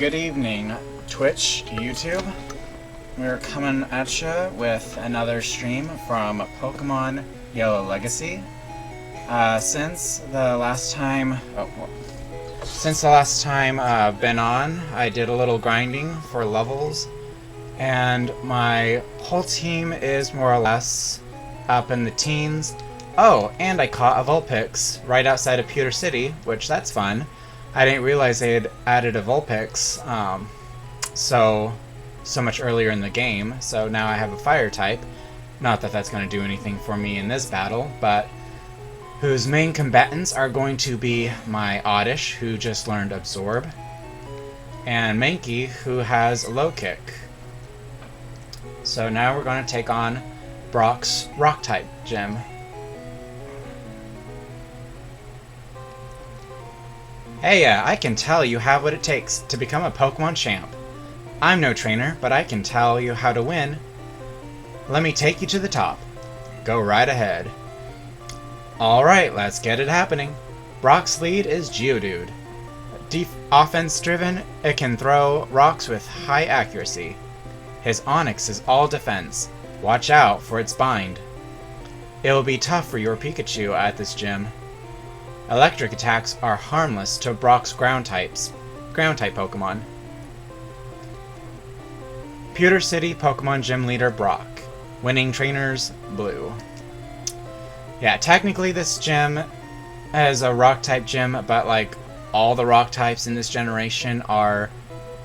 Good evening, Twitch, YouTube. We're coming at you with another stream from Pokemon Yellow Legacy. Since the last time I've been on, I did a little grinding for levels, and my whole team is more or less up in the teens. Oh, and I caught a Vulpix right outside of Pewter City, which that's fun. I didn't realize they had added a Vulpix so much earlier in the game, so now I have a fire type. Not that that's going to do anything for me in this battle, but whose main combatants are going to be my Oddish, who just learned Absorb, and Mankey, who has Low Kick. So now we're going to take on Brock's Rock-type gym. Hey, I can tell you have what it takes to become a Pokemon champ. I'm no trainer, but I can tell you how to win. Let me take you to the top. Go right ahead. Alright, let's get it happening. Brock's lead is Geodude. Offense-driven, it can throw rocks with high accuracy. His Onix is all defense. Watch out for its bind. It'll be tough for your Pikachu at this gym. Electric attacks are harmless to Brock's ground-type Pokemon. Pewter City Pokemon Gym Leader Brock. Winning trainers, Blue. Yeah, technically this gym is a Rock-type gym, but like all the Rock types in this generation are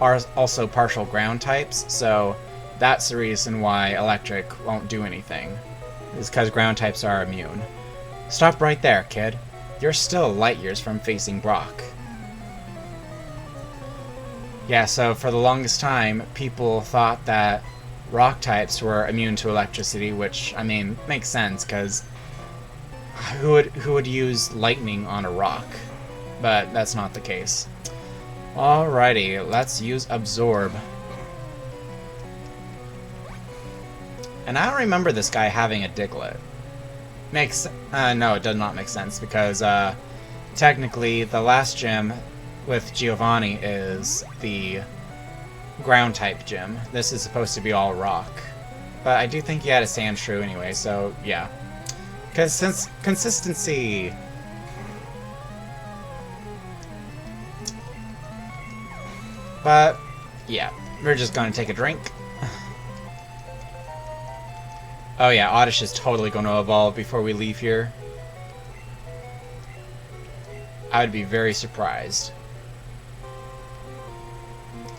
also partial ground types, so that's the reason why Electric won't do anything. Is because ground types are immune. Stop right there, kid. You're still light years from facing Brock. Yeah, so for the longest time, people thought that rock types were immune to electricity, which, I mean, makes sense, because who would use lightning on a rock? But that's not the case. Alrighty, let's use Absorb. And I don't remember this guy having a Diglett. No, it does not make sense, because technically the last gym with Giovanni is the ground type gym. This is supposed to be all rock. But I do think he had a Sandshrew anyway, so yeah. Because since consistency. But yeah, we're just gonna take a drink. Oh yeah, Oddish is totally going to evolve before we leave here. I would be very surprised.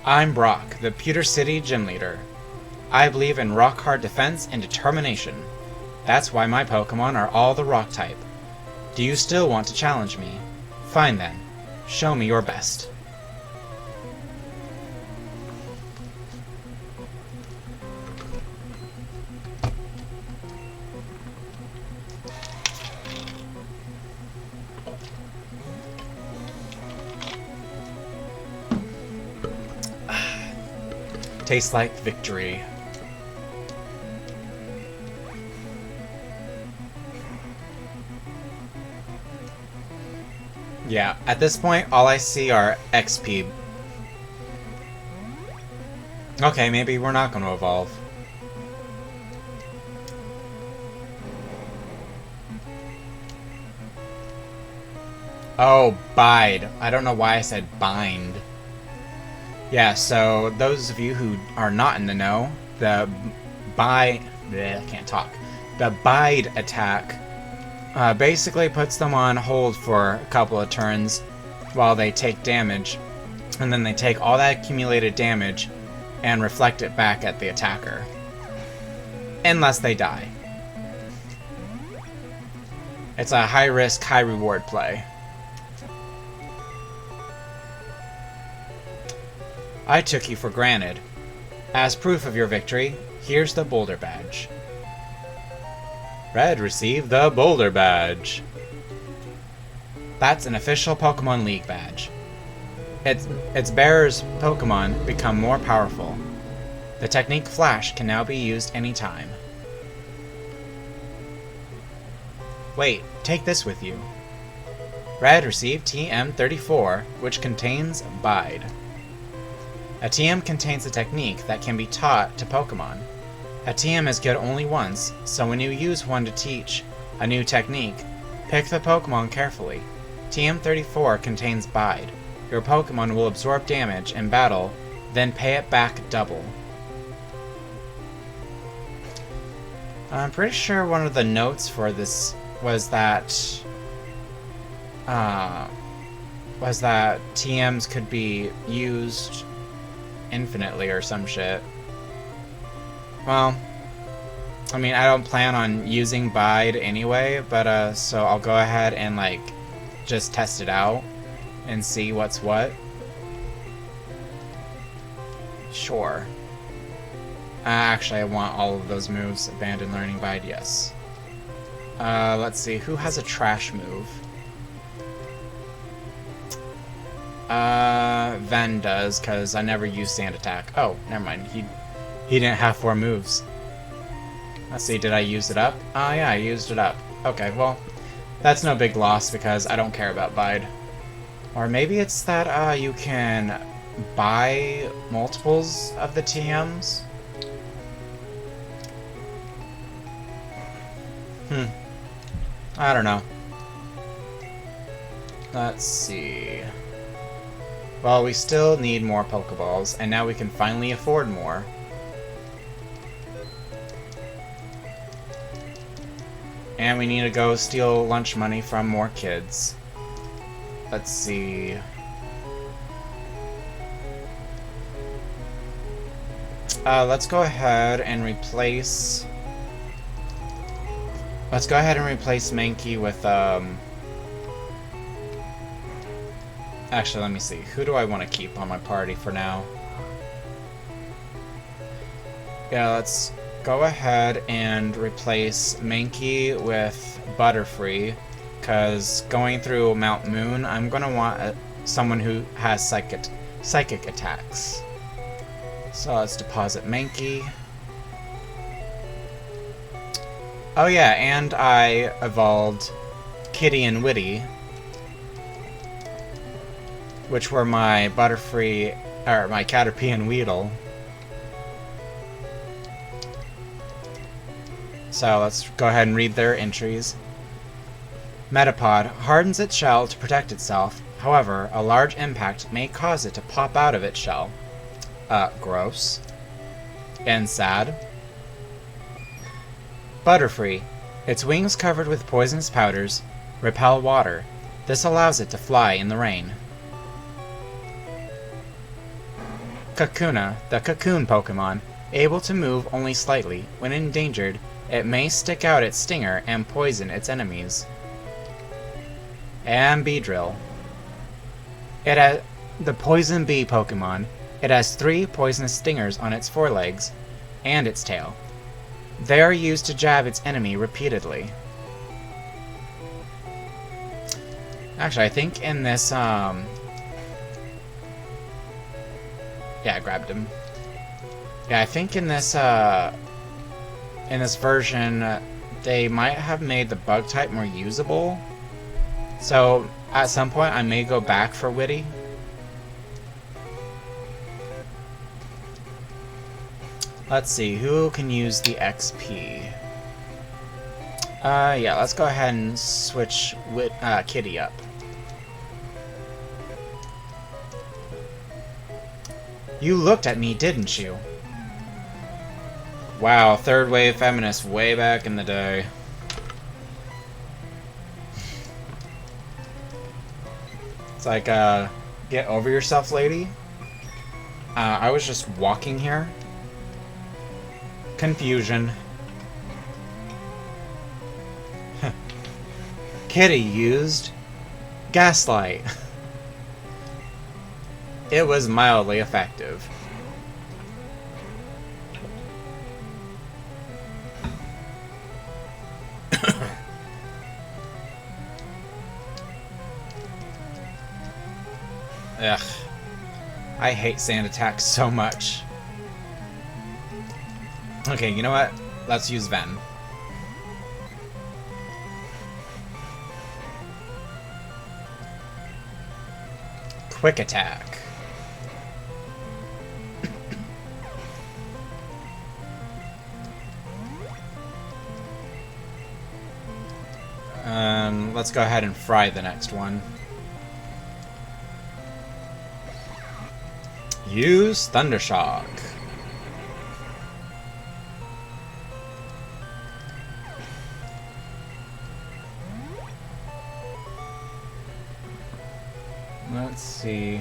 I'm Brock, the Pewter City Gym Leader. I believe in rock-hard defense and determination. That's why my Pokemon are all the rock type. Do you still want to challenge me? Fine then. Show me your best. Tastes like victory. Yeah, at this point, all I see are XP. Okay, maybe we're not going to evolve. Oh, bide. I don't know why I said bind. Yeah, so those of you who are not in the know, the bide attack basically puts them on hold for a couple of turns while they take damage, and then they take all that accumulated damage and reflect it back at the attacker. Unless they die. It's a high-risk, high-reward play. I took you for granted. As proof of your victory, here's the Boulder Badge. Red received the Boulder Badge. That's an official Pokemon League badge. Its bearer's Pokemon become more powerful. The technique Flash can now be used anytime. Wait, take this with you. Red received TM34, which contains Bide. A TM contains a technique that can be taught to Pokemon. A TM is good only once, so when you use one to teach a new technique, pick the Pokemon carefully. TM34 contains Bide. Your Pokemon will absorb damage in battle, then pay it back double. I'm pretty sure one of the notes for this was that TMs could be used infinitely or some shit. Well, I mean, I don't plan on using Bide anyway, but so I'll go ahead and like just test it out and see what's what. Sure. Actually, I want all of those moves. Abandon Learning Bide, yes. Let's see, who has a trash move? Ven does, because I never use Sand Attack. Oh, never mind. He didn't have 4 moves. Let's see, did I use it up? Oh yeah, I used it up. Okay, well, that's no big loss because I don't care about Bide. Or maybe it's that you can buy multiples of the TMs? I don't know. Let's see. Well, we still need more Pokeballs, and now we can finally afford more. And we need to go steal lunch money from more kids. Let's see. Let's go ahead and replace... Let's go ahead and replace Mankey with, Actually, let me see. Who do I want to keep on my party for now? Yeah, let's go ahead and replace Mankey with Butterfree, because going through Mt.Moon, I'm going to want someone who has psychic attacks. So let's deposit Mankey. Oh yeah, and I evolved Kitty and Witty, which were my Butterfree, or my Caterpie and Weedle. So let's go ahead and read their entries. Metapod hardens its shell to protect itself. However, a large impact may cause it to pop out of its shell. Gross. And sad. Butterfree. Its wings covered with poisonous powders repel water. This allows it to fly in the rain. Kakuna, the cocoon Pokemon, able to move only slightly. When endangered, it may stick out its stinger and poison its enemies. And Beedrill. It has the Poison Bee Pokemon. It has 3 poisonous stingers on its forelegs and its tail. They are used to jab its enemy repeatedly. Actually, I think in this, yeah, I grabbed him. Yeah, I think in this version, they might have made the bug type more usable. So, at some point, I may go back for Witty. Let's see, who can use the XP? Yeah, let's go ahead and switch with Kitty up. You looked at me, didn't you? Wow, third wave feminist way back in the day. It's like, get over yourself, lady. I was just walking here. Confusion. Kitty used Gaslight. It was mildly effective. Ugh. I hate sand attacks so much. Okay, you know what? Let's use Ven. Quick attack. let's go ahead and fry the next one. Use Thundershock. Let's see.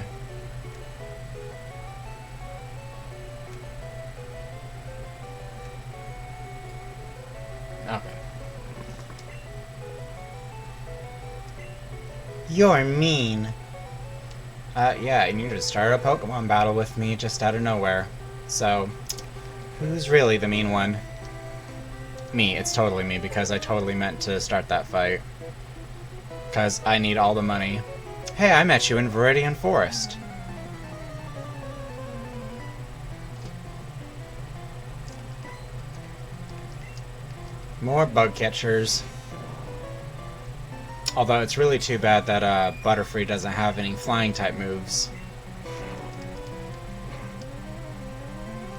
Okay. You're mean. Yeah, and you just started a Pokemon battle with me just out of nowhere. So, who's really the mean one? Me. It's totally me, because I totally meant to start that fight. Because I need all the money. Hey, I met you in Viridian Forest. More bug catchers. Although it's really too bad that Butterfree doesn't have any flying type moves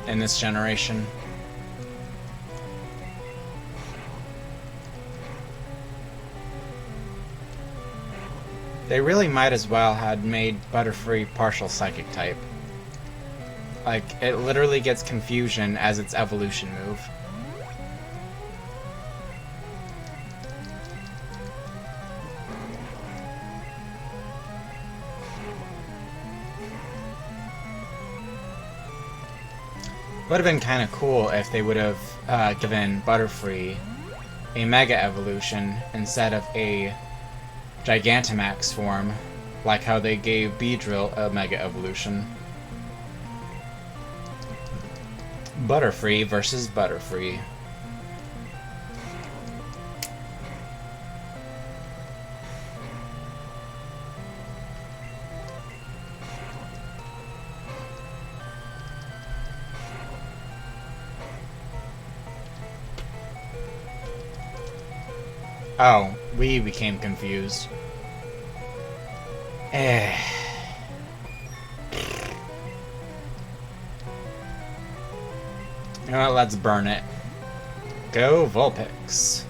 in this generation. They really might as well had made Butterfree partial psychic type. Like, it literally gets confusion as its evolution move. Would have been kind of cool if they would have given Butterfree a Mega Evolution instead of a Gigantamax form, like how they gave Beedrill a Mega Evolution. Butterfree versus Butterfree. Oh, we became confused. Eh. You know what, let's burn it. Go Vulpix.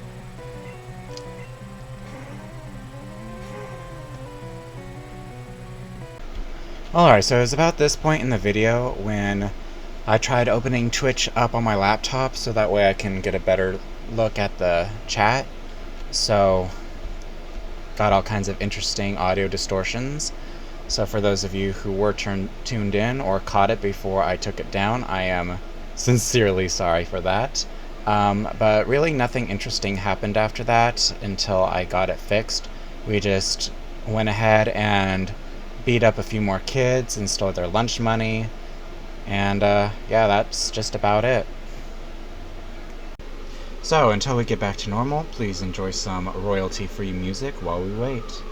Alright, so it was about this point in the video when I tried opening Twitch up on my laptop so that way I can get a better look at the chat. So, got all kinds of interesting audio distortions. So for those of you who were tuned in or caught it before I took it down, I am sincerely sorry for that. But really nothing interesting happened after that until I got it fixed. We just went ahead and beat up a few more kids and stole their lunch money. And yeah, that's just about it. So, until we get back to normal, please enjoy some royalty-free music while we wait.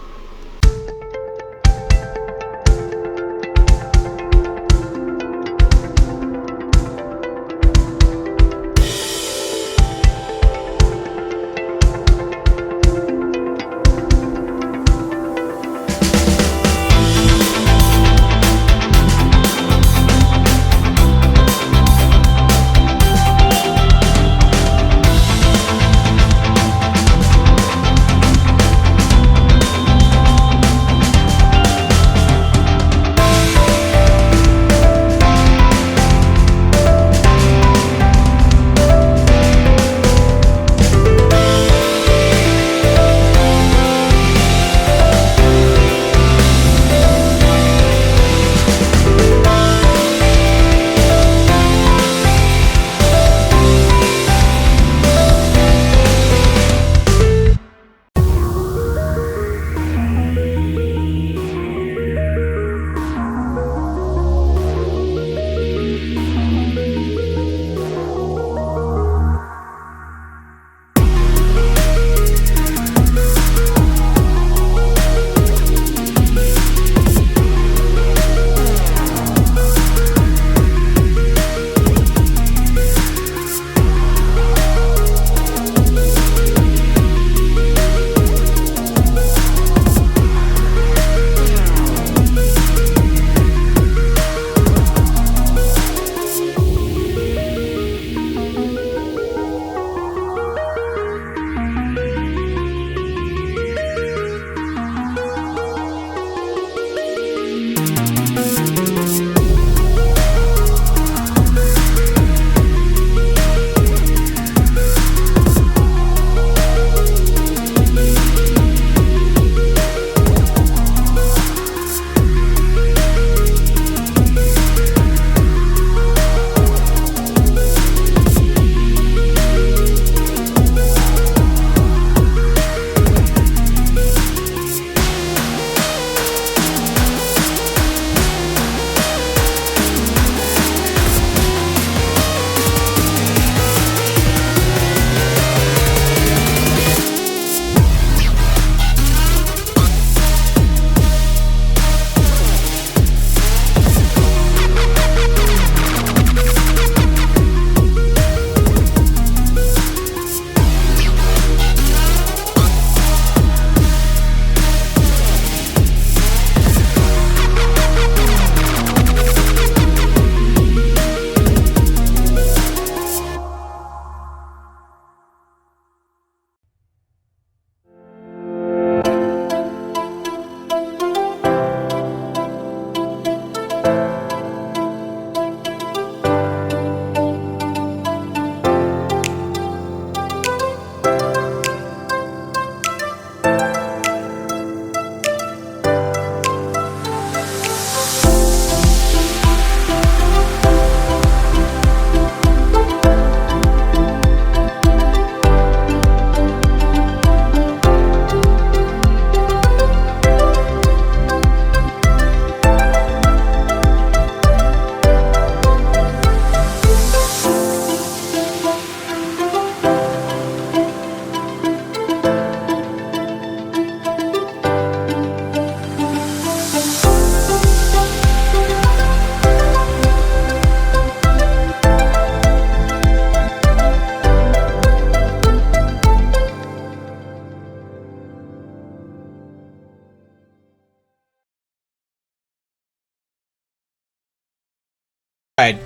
Alright,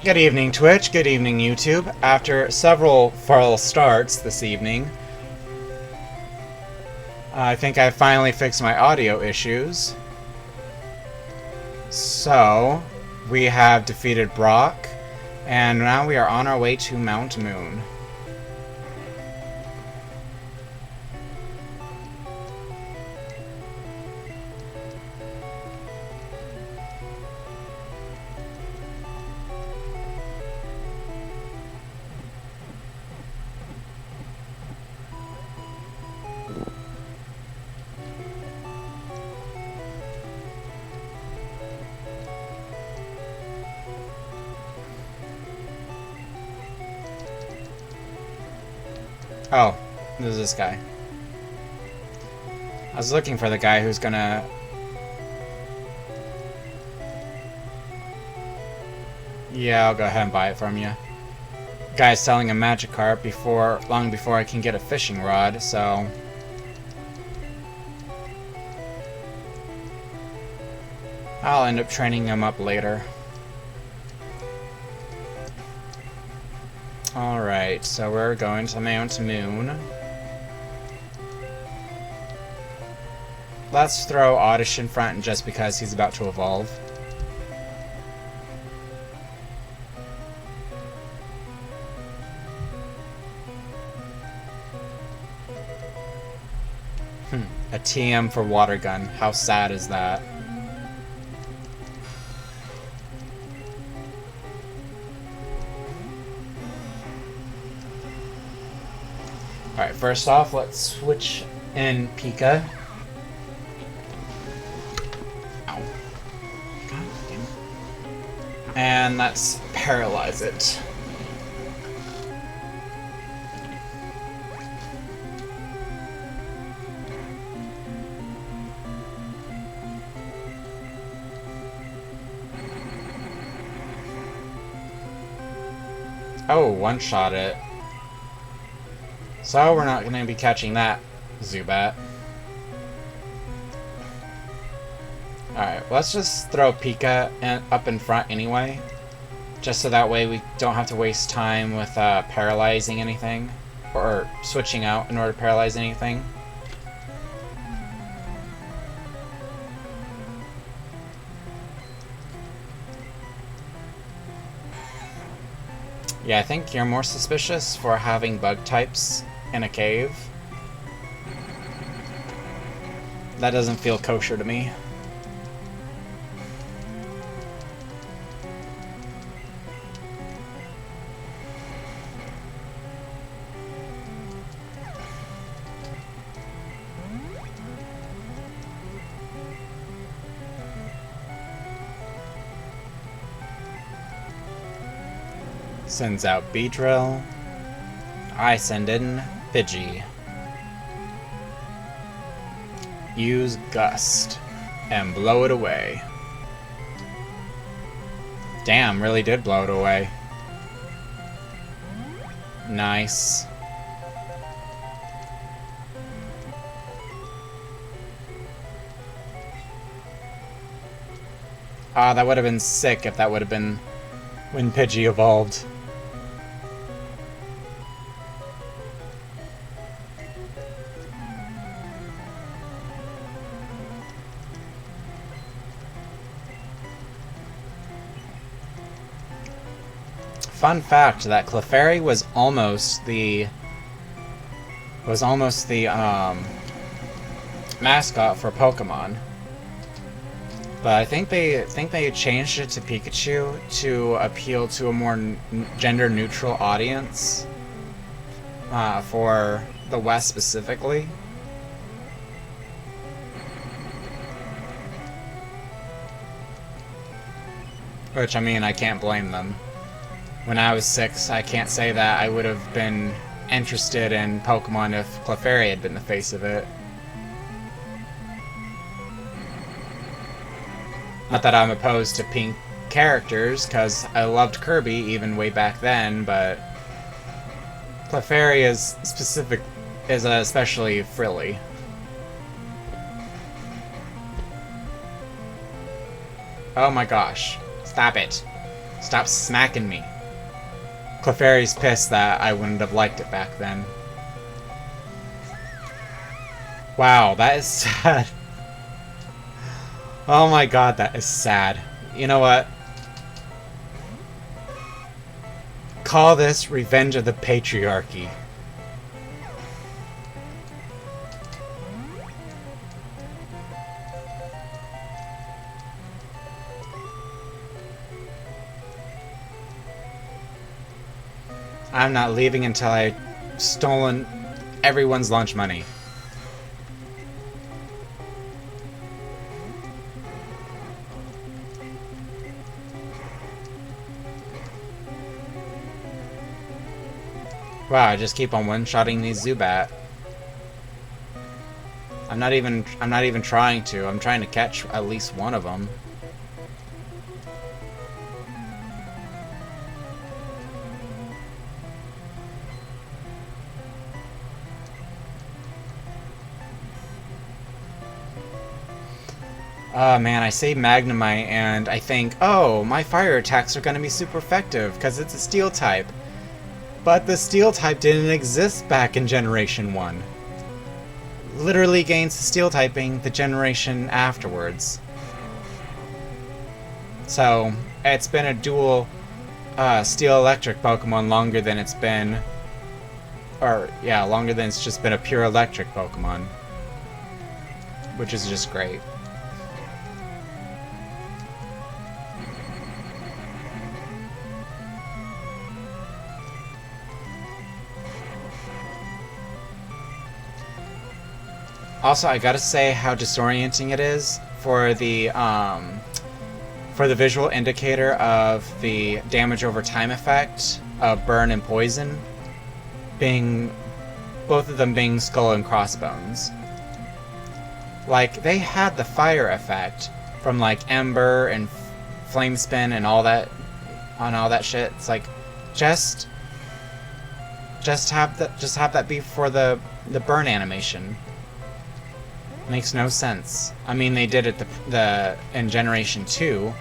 good evening Twitch, good evening YouTube. After several false starts this evening, I think I finally fixed my audio issues. So, we have defeated Brock, and now we are on our way to Mt.Moon. Oh, this is this guy. I was looking for the guy who's gonna... Yeah, I'll go ahead and buy it from you. Guy's selling a magic carp long before I can get a fishing rod, so... I'll end up training him up later. Alright, so we're going to Mt.Moon. Let's throw Oddish in front just because he's about to evolve. A TM for water gun. How sad is that? Alright, first off, let's switch in Pika. Ow. God damn. And let's paralyze it. Oh, one-shot it. So we're not going to be catching that Zubat. Alright, let's just throw Pika up in front anyway. Just so that way we don't have to waste time with paralyzing anything. Or switching out in order to paralyze anything. Yeah, I think you're more suspicious for having bug types in a cave. That doesn't feel kosher to me. Sends out Beedrill. I send in Pidgey. Use Gust. And blow it away. Damn, really did blow it away. Nice. Ah, that would have been sick if that would have been when Pidgey evolved. Fun fact that Clefairy was almost the mascot for Pokemon, but I think they changed it to Pikachu to appeal to a more gender-neutral audience for the West specifically. Which, I mean, I can't blame them. When I was 6, I can't say that I would have been interested in Pokemon if Clefairy had been the face of it. Not that I'm opposed to pink characters, because I loved Kirby even way back then, but Clefairy is especially frilly. Oh my gosh. Stop it. Stop smacking me. Clefairy's pissed that I wouldn't have liked it back then. Wow, that is sad. Oh my god, that is sad. You know what? Call this Revenge of the Patriarchy. I'm not leaving until I've stolen everyone's lunch money. Wow, I just keep on one-shotting these Zubat. I'm not even trying to. I'm trying to catch at least one of them. Oh man, I say Magnemite and I think, oh, my fire attacks are going to be super effective because it's a steel type. But the steel type didn't exist back in Generation 1. Literally gains the steel typing the generation afterwards. So, it's been a dual steel electric Pokemon longer than it's been... Or, yeah, longer than it's just been a pure electric Pokemon. Which is just great. Also, I gotta say how disorienting it is for the visual indicator of the damage over time effect of burn and poison being both of them being skull and crossbones. Like, they had the fire effect from like Ember and Flame Spin and all that shit. It's like just have that be for the burn animation. Makes no sense. I mean, they did it in Generation 2,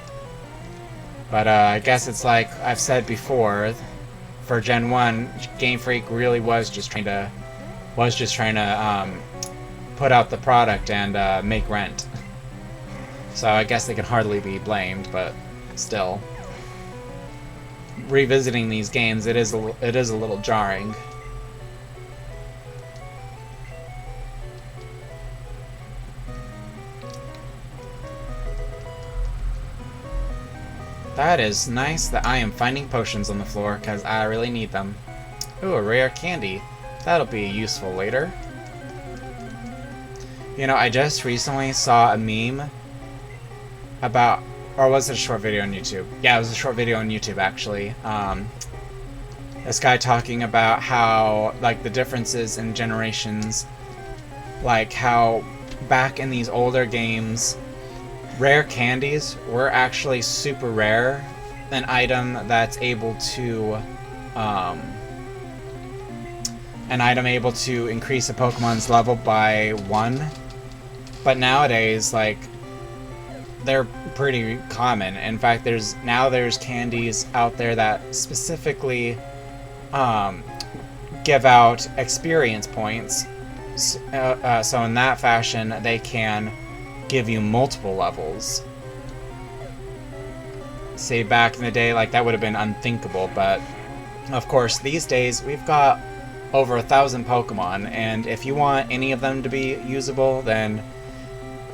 but I guess it's like I've said before, for Gen 1, Game Freak really was just trying to put out the product and make rent. So I guess they can hardly be blamed, but still, revisiting these games, it is a little jarring. That is nice that I am finding potions on the floor, because I really need them. Ooh, a rare candy. That'll be useful later. You know, I just recently saw a meme about... Or was it a short video on YouTube? Yeah, it was a short video on YouTube, actually. This guy talking about how, like, the differences in generations. Like, how back in these older games... rare candies were actually super rare. An item that's able to, increase a Pokemon's level by 1. But nowadays, like, they're pretty common. In fact, there's candies out there that specifically give out experience points. So in that fashion, they can give you multiple levels. Say back in the day, like, that would have been unthinkable, but of course these days we've got over 1,000 Pokemon, and if you want any of them to be usable, then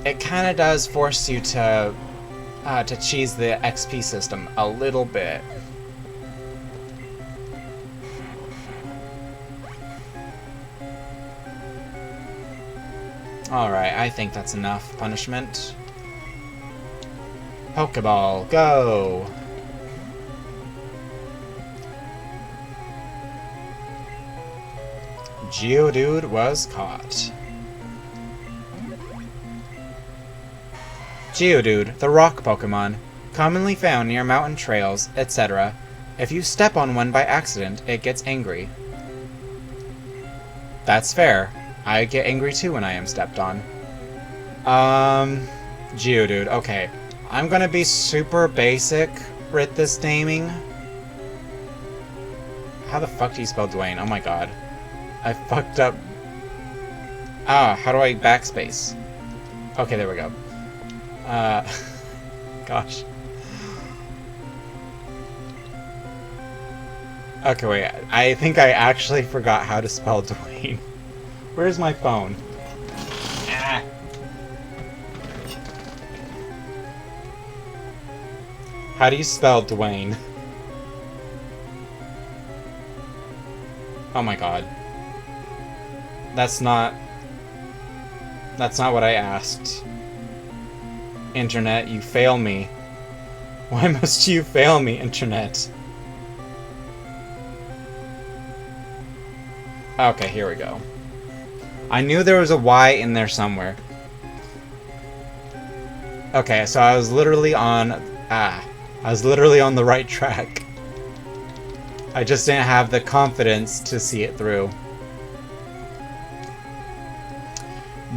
it kind of does force you to cheese the XP system a little bit. Alright, I think that's enough punishment. Pokeball, go! Geodude was caught. Geodude, the rock Pokemon, commonly found near mountain trails, etc. If you step on one by accident, it gets angry. That's fair. I get angry too when I am stepped on. Geodude, okay. I'm gonna be super basic interpret this naming. How the fuck do you spell Dwayne? Oh my god. I fucked up. Ah, how do I backspace? Okay, there we go. Gosh. Okay, wait. I think I actually forgot how to spell Dwayne. Where's my phone? Ah. How do you spell Dwayne? Oh my god. That's not what I asked. Internet, you fail me. Why must you fail me, Internet? Okay, here we go. I knew there was a Y in there somewhere. Okay, so I was literally on the right track. I just didn't have the confidence to see it through.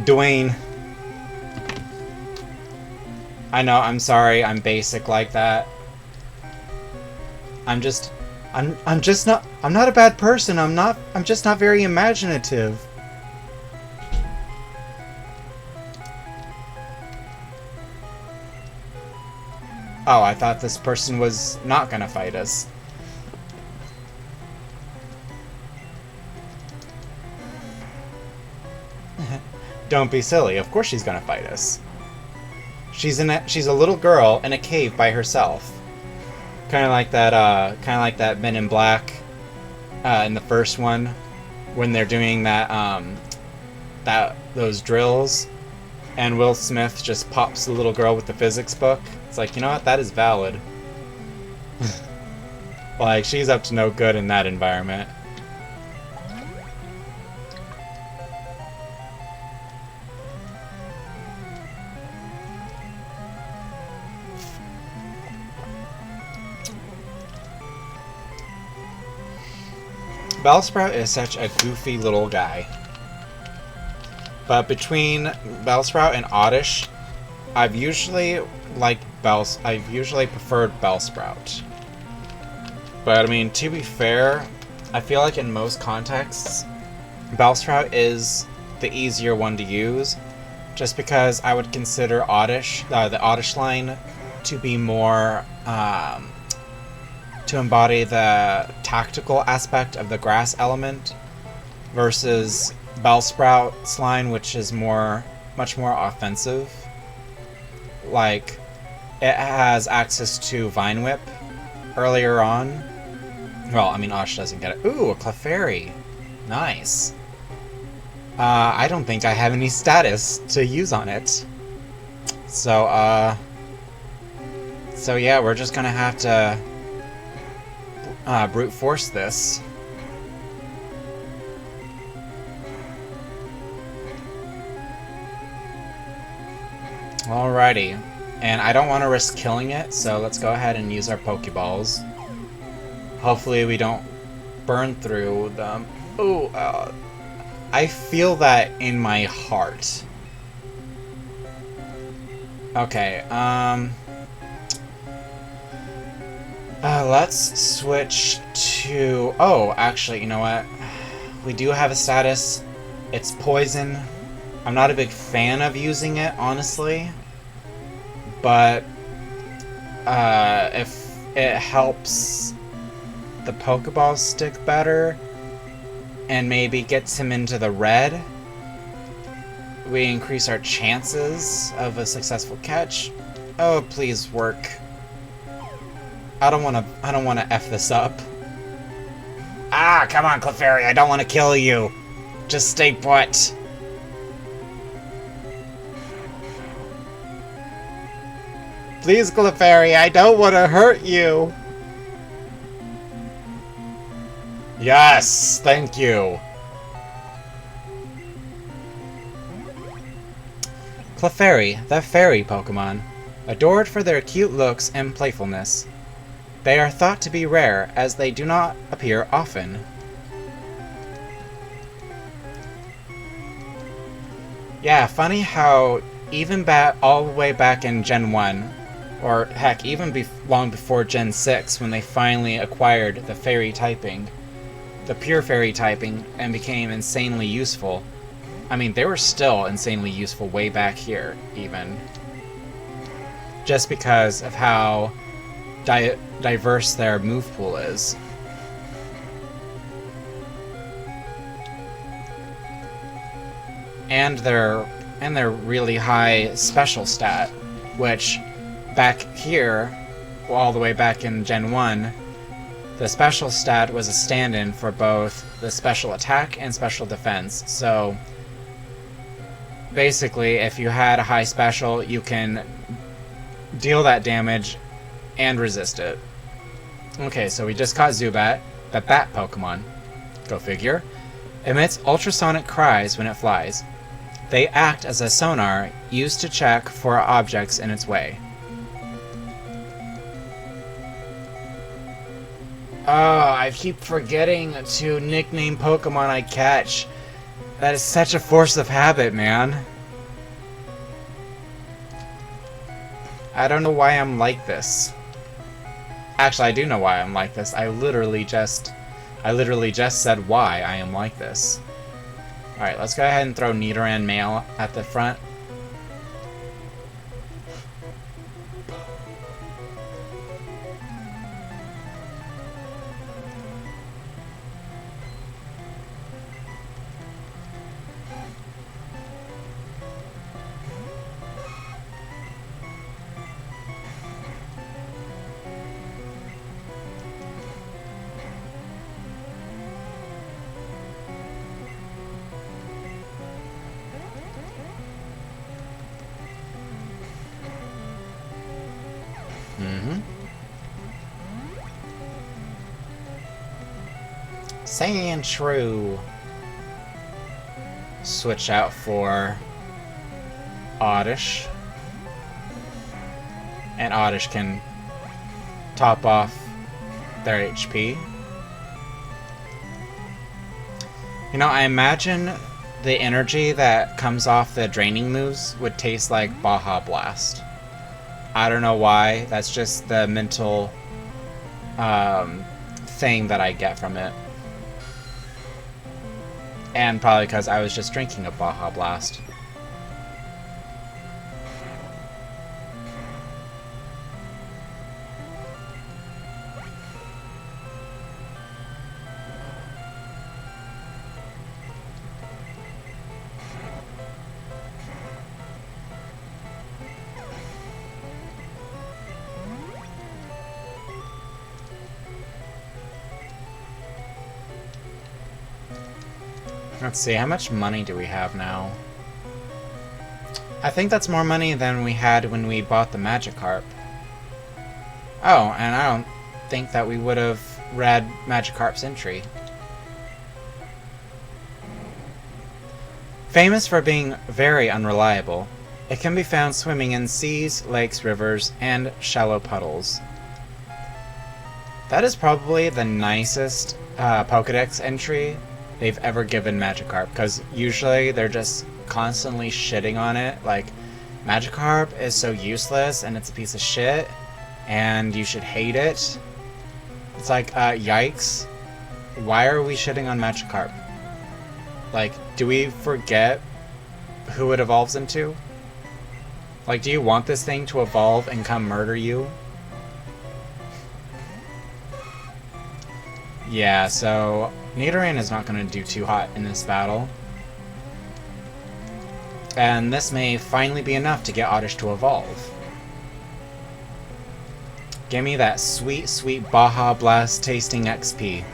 Dwayne. I know, I'm sorry, I'm basic like that. I'm not a bad person, I'm just not very imaginative. Oh, I thought this person was not gonna fight us. Don't be silly, of course she's gonna fight us. She's a little girl in a cave by herself. Kinda like that Men in Black in the first one when they're doing those drills and Will Smith just pops the little girl with the physics book. It's like, you know what, that is valid. Like, she's up to no good in that environment. Bellsprout is such a goofy little guy. But between Bellsprout and Oddish, I've usually preferred Bellsprout. But I mean, to be fair, I feel like in most contexts, Bellsprout is the easier one to use, just because I would consider Oddish, the Oddish line, to be more to embody the tactical aspect of the grass element, versus Bellsprout's line, which is much more offensive. Like, it has access to Vine Whip earlier on. Well, I mean, Osh doesn't get it. Ooh, a Clefairy. Nice. I don't think I have any status to use on it. So yeah, we're just gonna have to brute force this. Alrighty. And I don't want to risk killing it, so let's go ahead and use our Pokeballs. Hopefully we don't burn through them. Ooh, I feel that in my heart. Okay, let's switch to... Oh, actually, you know what? We do have a status. It's poison. I'm not a big fan of using it, honestly. But, if it helps the Pokeball stick better, and maybe gets him into the red, we increase our chances of a successful catch. Oh, please work. I don't wanna F this up. Ah, come on, Clefairy, I don't wanna kill you. Just stay put. Please, Clefairy, I don't wanna hurt you. Yes, thank you. Clefairy, the fairy Pokemon, adored for their cute looks and playfulness. They are thought to be rare, as they do not appear often. Yeah, funny how even all the way back in Gen 1, Or heck, even long before Gen 6, when they finally acquired the fairy typing, the pure fairy typing, and became insanely useful. I mean, they were still insanely useful way back here, even. Just because of how diverse their move pool is. And their really high special stat, which back here, all the way back in Gen 1, the special stat was a stand-in for both the special attack and special defense. So basically, if you had a high special, you can deal that damage and resist it. Okay, so we just caught Zubat, the bat Pokemon. Go figure. Emits ultrasonic cries when it flies. They act as a sonar used to check for objects in its way. Oh, I keep forgetting to nickname Pokemon I catch. That is such a force of habit, man. I don't know why I'm like this. Actually, I do know why I'm like this. I literally just said why I am like this. Alright, let's go ahead and throw Nidoran Male at the front. Sandshrew. Switch out for Oddish. And Oddish can top off their HP. You know, I imagine the energy that comes off the draining moves would taste like Baja Blast. I don't know why, that's just the mental thing that I get from it. And probably because I was just drinking a Baja Blast. Let's see, how much money do we have now? I think that's more money than we had when we bought the Magikarp. Oh, and I don't think that we would have read Magikarp's entry. Famous for being very unreliable, it can be found swimming in seas, lakes, rivers, and shallow puddles. That is probably the nicest Pokedex entry they've ever given Magikarp, because usually they're just constantly shitting on it, like, Magikarp is so useless and it's a piece of shit, and you should hate it. It's like, yikes. Why are we shitting on Magikarp? Like, do we forget who it evolves into? Like, do you want this thing to evolve and come murder you? Yeah, so Nidoran is not going to do too hot in this battle. And this may finally be enough to get Oddish to evolve. Give me that sweet, sweet Baja Blast tasting XP.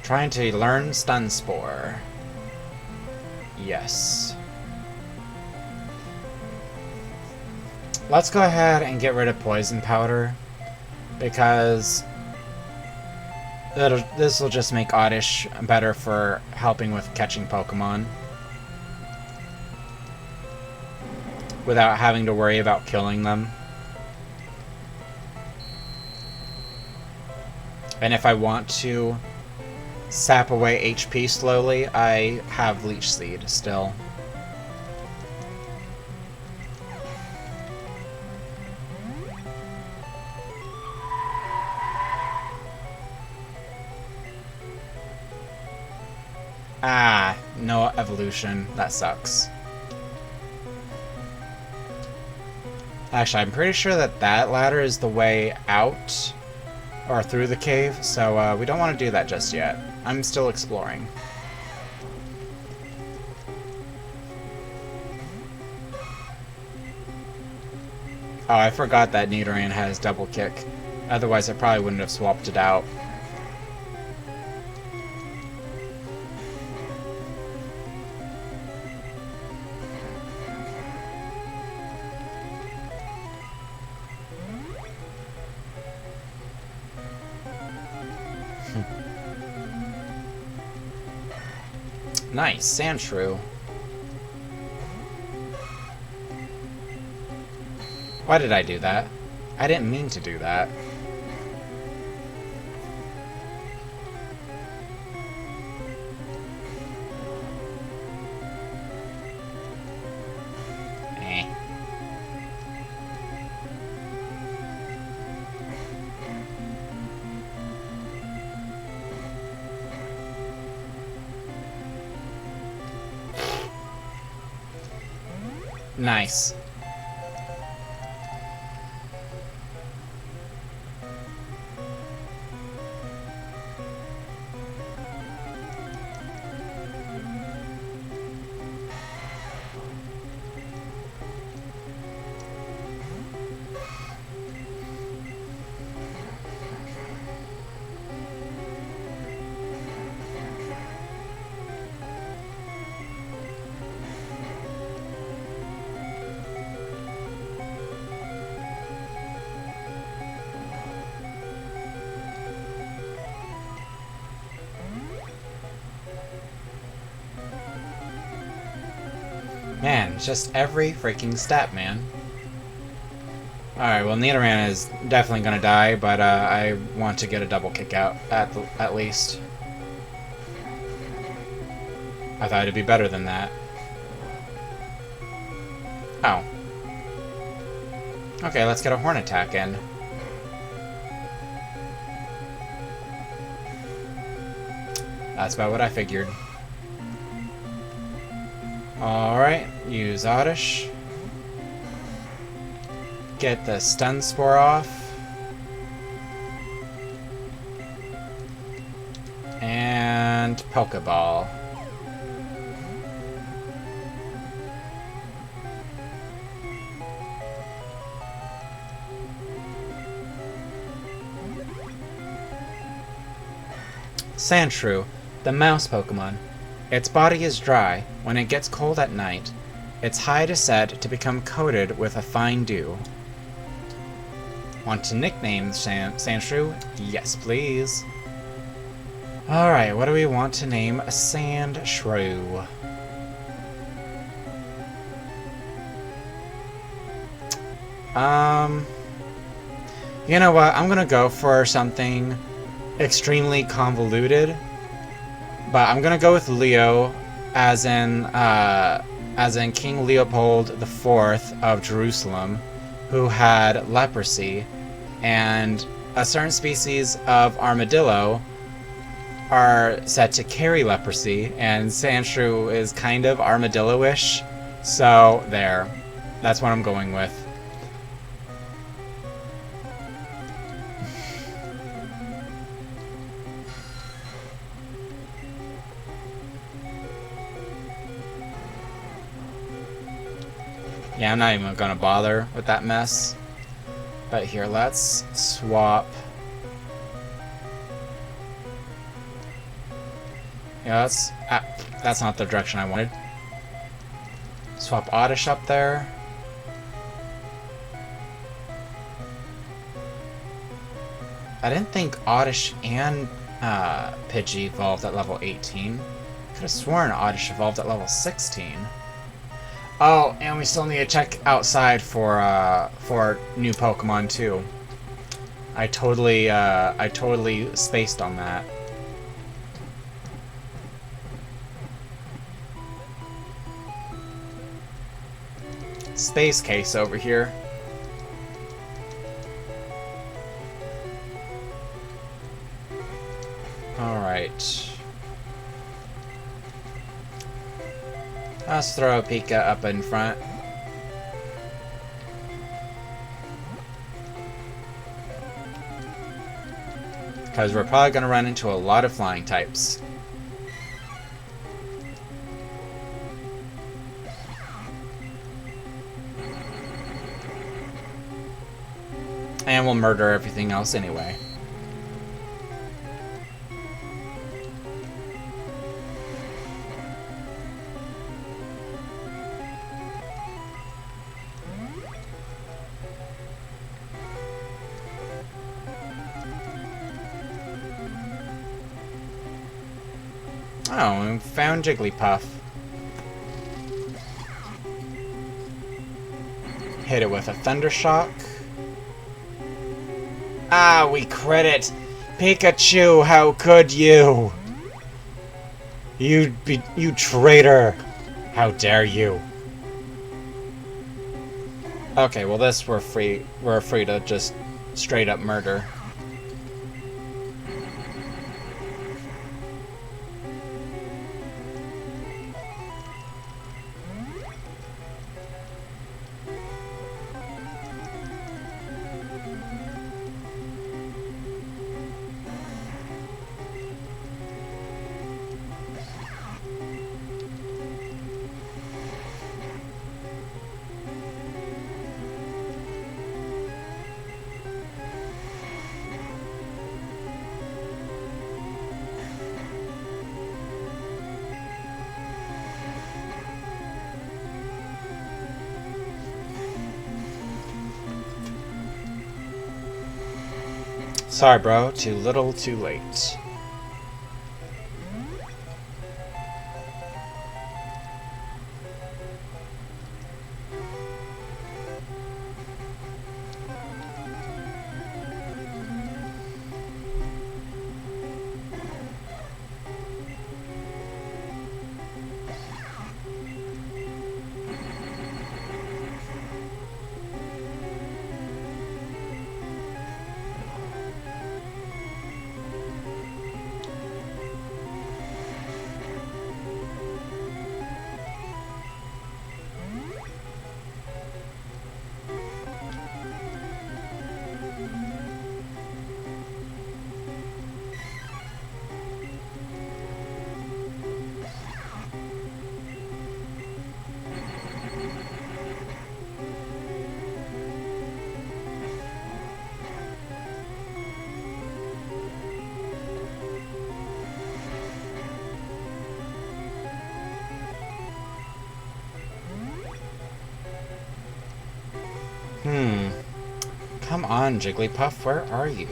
Trying to learn Stun Spore. Yes. Let's go ahead and get rid of Poison Powder. because this will just make Oddish better for helping with catching Pokemon without having to worry about killing them. And if I want to sap away HP slowly, I have Leech Seed still. Ah, no evolution. That sucks. Actually, I'm pretty sure that that ladder is the way out or through the cave, so we don't want to do that just yet. I'm still exploring. Oh, I forgot that Nidoran has double kick. Otherwise, I probably wouldn't have swapped it out. Nice, Sandshrew. Why did I do that? I didn't mean to do that. Eh. Nice. Man, just every freaking step, man. Alright, well, Nidoran is definitely gonna die, but I want to get a double kick out, at least. I thought it'd be better than that. Oh. Okay, let's get a Horn attack in. That's about what I figured. Alright, use Oddish. Get the Stun Spore off. And Pokeball. Sandshrew, the mouse Pokemon. Its body is dry. When it gets cold at night, its hide is said to become coated with a fine dew. Want to nickname Sandshrew? Yes, please. Alright, what do we want to name Sandshrew? You know what? I'm gonna go for something extremely convoluted. But I'm gonna go with Leo, as in King Leopold IV of Jerusalem, who had leprosy, and a certain species of armadillo are said to carry leprosy, and Sandshrew is kind of armadillo-ish, so there. That's what I'm going with. Yeah, I'm not even gonna bother with that mess. But here, let's swap. Yeah, that's not the direction I wanted. Swap Oddish up there. I didn't think Oddish and Pidgey evolved at level 18. Could have sworn Oddish evolved at level 16. Oh, and we still need to check outside for new Pokemon too. I totally spaced on that. Space case over here. Alright. Let's throw a Pika up in front. Because we're probably going to run into a lot of flying types. And we'll murder everything else anyway. Oh, we found Jigglypuff. Hit it with a Thunder Shock. Ah, we crit! Pikachu, how could you? You traitor! How dare you? Okay, well this we're free to just straight up murder. Sorry, bro. Too little, too late. Come on, Jigglypuff, where are you?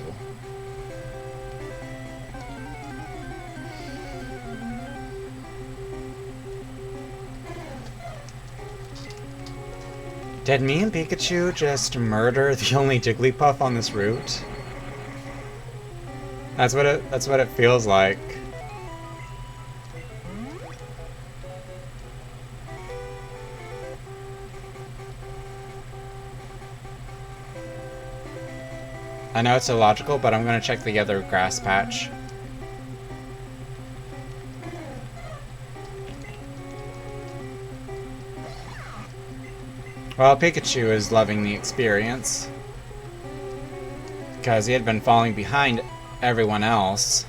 Did me and Pikachu just murder the only Jigglypuff on this route? That's what it feels like. I know it's illogical, but I'm gonna check the other grass patch. Well, Pikachu is loving the experience, because he had been falling behind everyone else.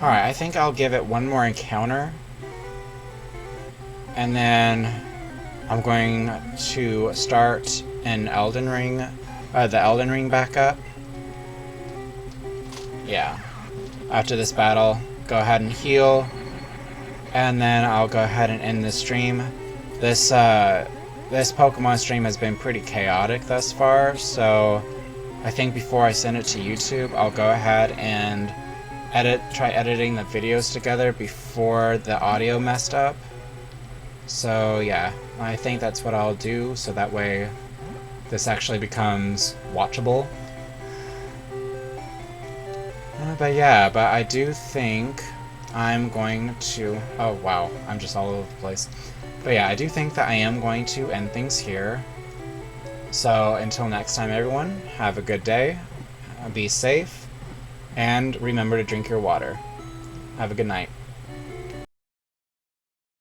Alright, I think I'll give it one more encounter. And then I'm going to start an Elden Ring, the Elden Ring back up. Yeah. After this battle, go ahead and heal. And then I'll go ahead and end the stream. This Pokemon stream has been pretty chaotic thus far, so I think before I send it to YouTube, I'll go ahead and try editing the videos together before the audio messed up. So yeah, I think that's what I'll do, so that way this actually becomes watchable. But I do think I'm going to... Oh wow, I'm just all over the place. But yeah, I do think that I am going to end things here. So until next time, everyone, have a good day, be safe, and remember to drink your water. Have a good night.